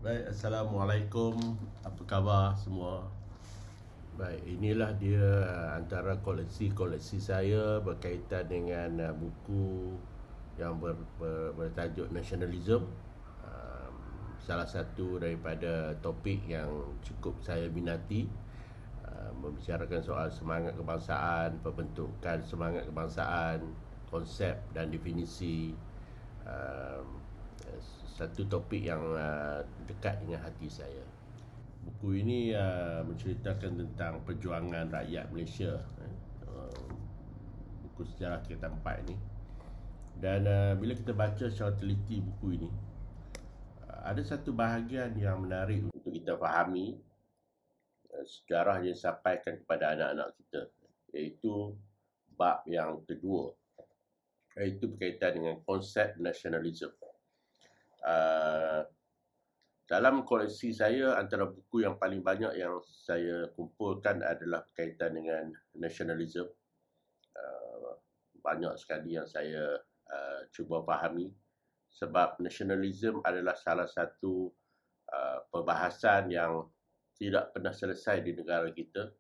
Baik, Assalamualaikum. Apa khabar semua? Baik, inilah dia antara koleksi-koleksi saya berkaitan dengan buku yang bertajuk nasionalism. Salah satu daripada topik yang cukup saya minati, membicarakan soal semangat kebangsaan, pembentukan semangat kebangsaan, konsep dan definisi. Satu topik yang dekat dengan hati saya. Buku ini menceritakan tentang perjuangan rakyat Malaysia, buku sejarah tingkatan 4 ini. Dan bila kita baca secara teliti buku ini, ada satu bahagian yang menarik untuk kita fahami sejarah yang disampaikan kepada anak-anak kita, iaitu bab yang kedua, iaitu berkaitan dengan konsep nasionalisme. Dalam koleksi saya, antara buku yang paling banyak yang saya kumpulkan adalah berkaitan dengan nasionalisme. Banyak sekali yang saya cuba fahami, sebab nasionalisme adalah salah satu perbahasan yang tidak pernah selesai di negara kita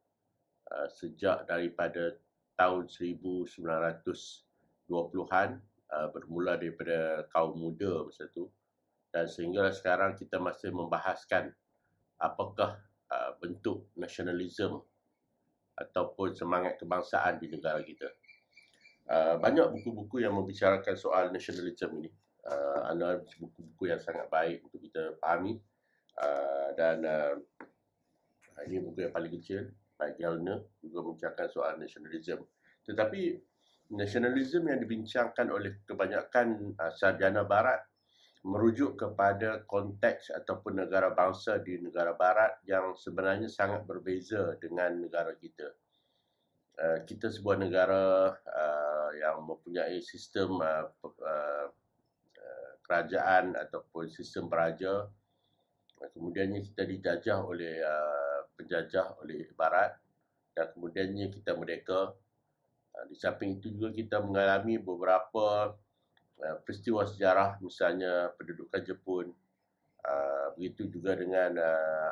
sejak daripada tahun 1920-an, bermula daripada kaum muda masa itu, dan sehingga sekarang kita masih membahaskan apakah bentuk nasionalisme ataupun semangat kebangsaan di negara kita. Banyak buku-buku yang membicarakan soal nasionalisme ini. Ada buku-buku yang sangat baik untuk kita fahami, dan ini buku yang paling kecil, Pak Gelner, juga membicarakan soal nasionalisme. Tetapi nasionalisme yang dibincangkan oleh kebanyakan sarjana barat merujuk kepada konteks ataupun negara bangsa di negara barat yang sebenarnya sangat berbeza dengan negara kita. Kita sebuah negara yang mempunyai sistem kerajaan ataupun sistem peraja. Kemudiannya kita dijajah oleh penjajah oleh barat, dan kemudiannya kita merdeka. Di samping itu juga kita mengalami beberapa peristiwa sejarah, misalnya pendudukan Jepun, begitu juga dengan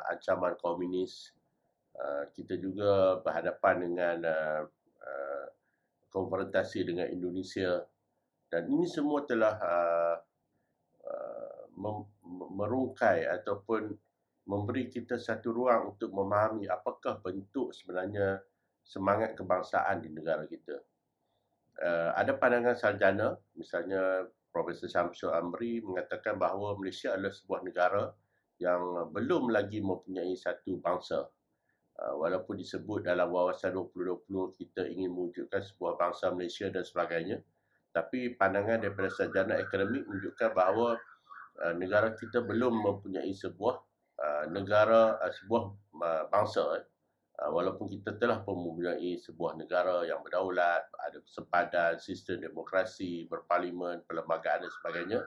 ancaman komunis. Kita juga berhadapan dengan konfrontasi dengan Indonesia, dan ini semua telah merungkai ataupun memberi kita satu ruang untuk memahami apakah bentuk sebenarnya semangat kebangsaan di negara kita. Ada pandangan sarjana, misalnya Profesor Syamsul Amri mengatakan bahawa Malaysia adalah sebuah negara yang belum lagi mempunyai satu bangsa. Walaupun disebut dalam wawasan 2020 kita ingin mewujudkan sebuah bangsa Malaysia dan sebagainya, tapi pandangan daripada sarjana akademik menunjukkan bahawa negara kita belum mempunyai sebuah sebuah bangsa. Walaupun kita telah mempunyai sebuah negara yang berdaulat, ada sempadan, sistem demokrasi, berparlimen, perlembagaan dan sebagainya,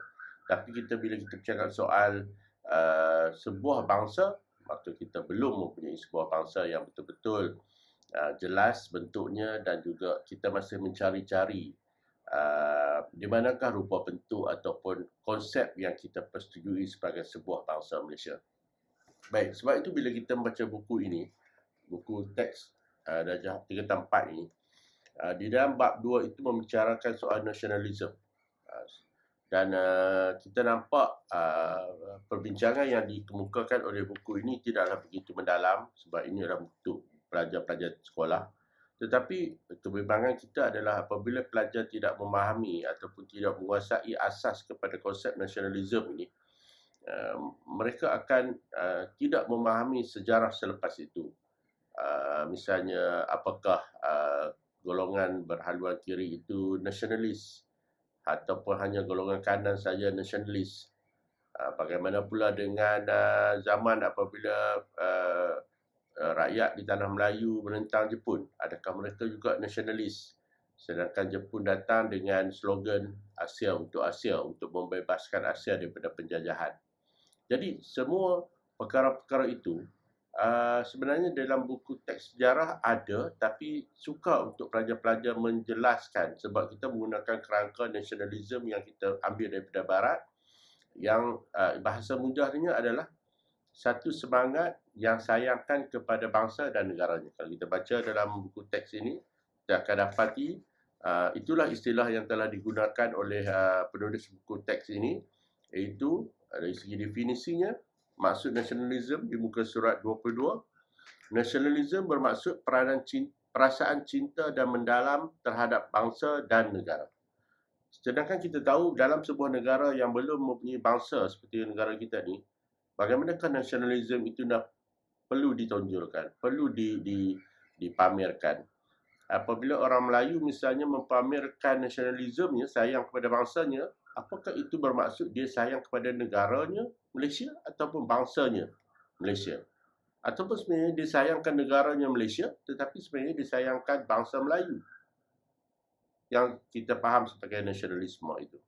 tapi bila kita bercakap soal sebuah bangsa, maka kita belum mempunyai sebuah bangsa yang betul-betul jelas bentuknya, dan juga kita masih mencari-cari di manakah rupa bentuk ataupun konsep yang kita persetujui sebagai sebuah bangsa Malaysia. Baik, sebab itu bila kita membaca buku ini, buku teks darjah tingkatan 4 ini, di dalam bab 2 itu membicarakan soal nasionalisme. Dan kita nampak perbincangan yang dikemukakan oleh buku ini tidaklah begitu mendalam, sebab ini adalah untuk pelajar-pelajar sekolah. Tetapi kebimbangan kita adalah apabila pelajar tidak memahami ataupun tidak menguasai asas kepada konsep nasionalisme ini, mereka akan tidak memahami sejarah selepas itu. Misalnya, apakah golongan berhaluan kiri itu nasionalis, ataupun hanya golongan kanan saja nasionalis. Bagaimana pula dengan zaman apabila rakyat di tanah Melayu menentang Jepun? Adakah mereka juga nasionalis? Sedangkan Jepun datang dengan slogan Asia, untuk membebaskan Asia daripada penjajahan. Jadi semua perkara-perkara itu sebenarnya dalam buku teks sejarah ada, tapi sukar untuk pelajar-pelajar menjelaskan, sebab kita menggunakan kerangka nasionalisme yang kita ambil daripada barat, yang bahasa mudahnya adalah satu semangat yang sayangkan kepada bangsa dan negaranya. Kalau kita baca dalam buku teks ini, kita akan dapati itulah istilah yang telah digunakan oleh penulis buku teks ini, iaitu dari segi definisinya, maksud nasionalisme di muka surat 22. Nasionalisme bermaksud perasaan cinta dan mendalam terhadap bangsa dan negara. Sedangkan kita tahu dalam sebuah negara yang belum mempunyai bangsa seperti negara kita ni, bagaimanakah nasionalisme itu perlu ditonjolkan, perlu dipamerkan. Apabila orang Melayu misalnya mempamerkan nasionalismenya, sayang kepada bangsanya, apakah itu bermaksud dia sayang kepada negaranya, Malaysia, ataupun bangsanya, Malaysia? Ataupun sebenarnya dia sayangkan negaranya Malaysia, tetapi sebenarnya dia sayangkan bangsa Melayu yang kita faham sebagai nasionalisme itu.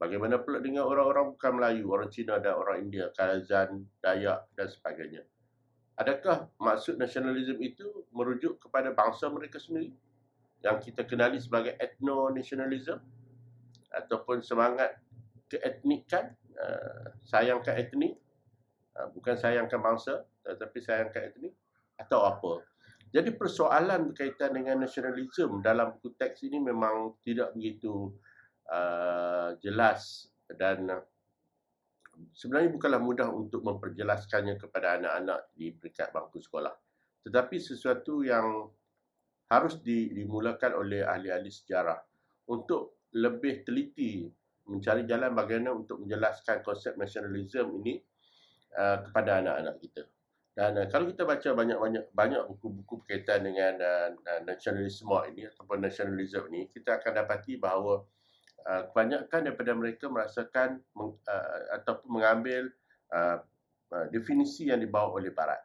Bagaimana pula dengan orang-orang bukan Melayu, orang Cina dan orang India, Kazan, Dayak dan sebagainya? Adakah maksud nasionalisme itu merujuk kepada bangsa mereka sendiri yang kita kenali sebagai ethno-nationalism ataupun semangat keetnikan, sayangkan etnik, bukan sayangkan bangsa tetapi sayangkan etnik, atau apa? Jadi persoalan berkaitan dengan nasionalisme dalam buku teks ini memang tidak begitu jelas dan sebenarnya bukanlah mudah untuk memperjelaskannya kepada anak-anak di peringkat bangku sekolah. Tetapi sesuatu yang harus dimulakan oleh ahli-ahli sejarah untuk lebih teliti mencari jalan bagaimana untuk menjelaskan konsep nasionalisme ini kepada anak-anak kita. Dan kalau kita baca banyak buku-buku berkaitan dengan nasionalisme ini ataupun nasionalisme ini, kita akan dapati bahawa kebanyakan daripada mereka merasakan ataupun mengambil definisi yang dibawa oleh Barat.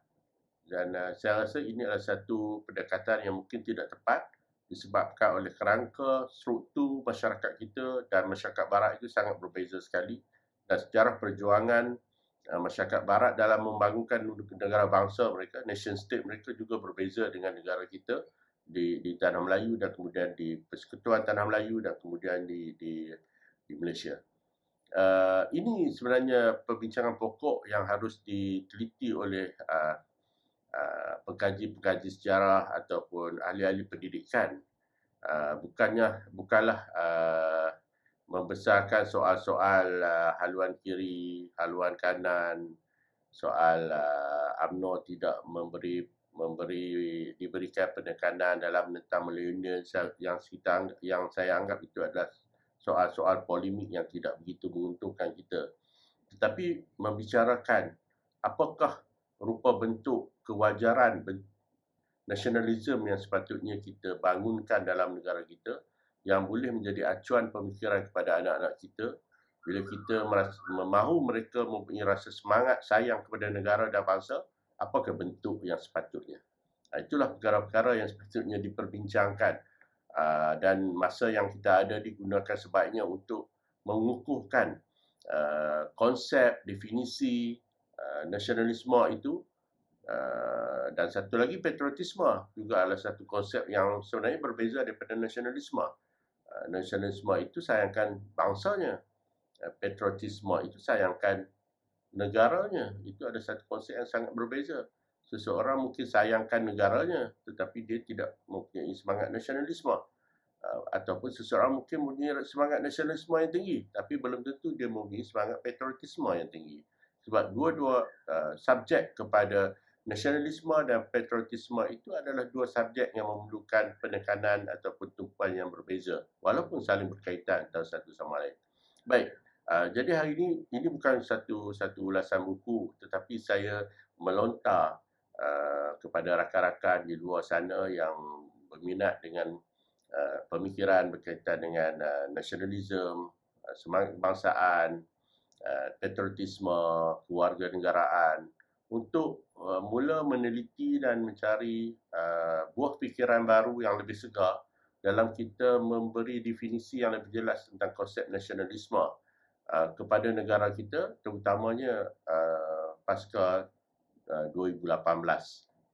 Dan saya rasa ini adalah satu pendekatan yang mungkin tidak tepat disebabkan oleh kerangka struktur masyarakat kita dan masyarakat Barat itu sangat berbeza sekali, dan sejarah perjuangan masyarakat Barat dalam membangunkan negara bangsa mereka, nation state mereka juga berbeza dengan negara kita di Tanah Melayu dan kemudian di Persekutuan Tanah Melayu dan kemudian di Malaysia. Ini sebenarnya perbincangan pokok yang harus diteliti oleh pengkaji-pengkaji sejarah ataupun ahli-ahli pendidikan. Bukanlah membesarkan soal-soal haluan kiri, haluan kanan, soal UMNO tidak diberikan penekanan dalam tentang milenial yang saya anggap itu adalah soal-soal polemik yang tidak begitu menguntungkan kita. Tetapi membicarakan apakah rupa bentuk kewajaran nasionalisme yang sepatutnya kita bangunkan dalam negara kita, yang boleh menjadi acuan pemikiran kepada anak-anak kita bila kita mahu mereka mempunyai rasa semangat sayang kepada negara dan bangsa, apakah bentuk yang sepatutnya. Itulah perkara-perkara yang sepatutnya diperbincangkan dan masa yang kita ada digunakan sebaiknya untuk mengukuhkan konsep, definisi nasionalisme itu. Dan satu lagi, patriotisme juga adalah satu konsep yang sebenarnya berbeza daripada nasionalisme. Nasionalisme itu sayangkan bangsanya, patriotisme itu sayangkan negaranya. Itu ada satu konsep yang sangat berbeza. Seseorang mungkin sayangkan negaranya tetapi dia tidak mempunyai semangat nasionalisme, ataupun seseorang mungkin mempunyai semangat nasionalisme yang tinggi tapi belum tentu dia mempunyai semangat patriotisme yang tinggi, sebab dua-dua subjek kepada nasionalisme dan patriotisme itu adalah dua subjek yang memerlukan penekanan ataupun tumpuan yang berbeza walaupun saling berkaitan antara satu sama lain. Baik, jadi hari ini bukan satu ulasan buku, tetapi saya melontar kepada rakan-rakan di luar sana yang berminat dengan pemikiran berkaitan dengan nasionalisme, semangat kebangsaan, patriotisme, kewarganegaraan, untuk mula meneliti dan mencari buah fikiran baru yang lebih segar dalam kita memberi definisi yang lebih jelas tentang konsep nasionalisme kepada negara kita, terutamanya pasca 2018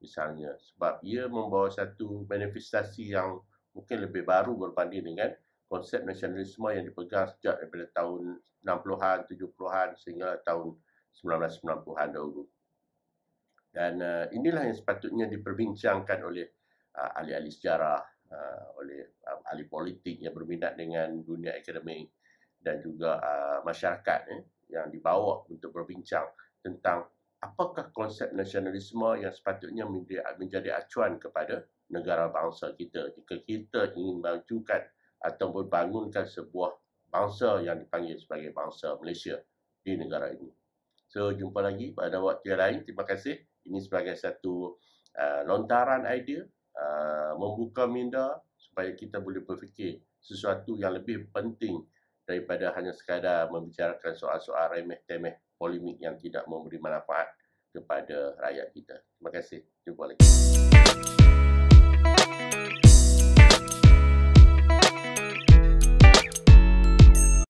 misalnya, sebab ia membawa satu manifestasi yang mungkin lebih baru berbanding dengan konsep nasionalisme yang dipegang sejak daripada tahun 60-an, 70-an sehingga tahun 1990-an dahulu. Dan inilah yang sepatutnya diperbincangkan oleh ahli-ahli sejarah, oleh ahli politik yang berminat dengan dunia akademik dan juga masyarakat yang dibawa untuk berbincang tentang apakah konsep nasionalisme yang sepatutnya menjadi acuan kepada negara bangsa kita jika kita ingin majukan atau membangunkan sebuah bangsa yang dipanggil sebagai bangsa Malaysia di negara ini. So, jumpa lagi pada waktu yang lain. Terima kasih. Ini sebagai satu lontaran idea, membuka minda supaya kita boleh berfikir sesuatu yang lebih penting daripada hanya sekadar membicarakan soal-soal remeh-temeh polemik yang tidak memberi manfaat kepada rakyat kita. Terima kasih. Jumpa lagi.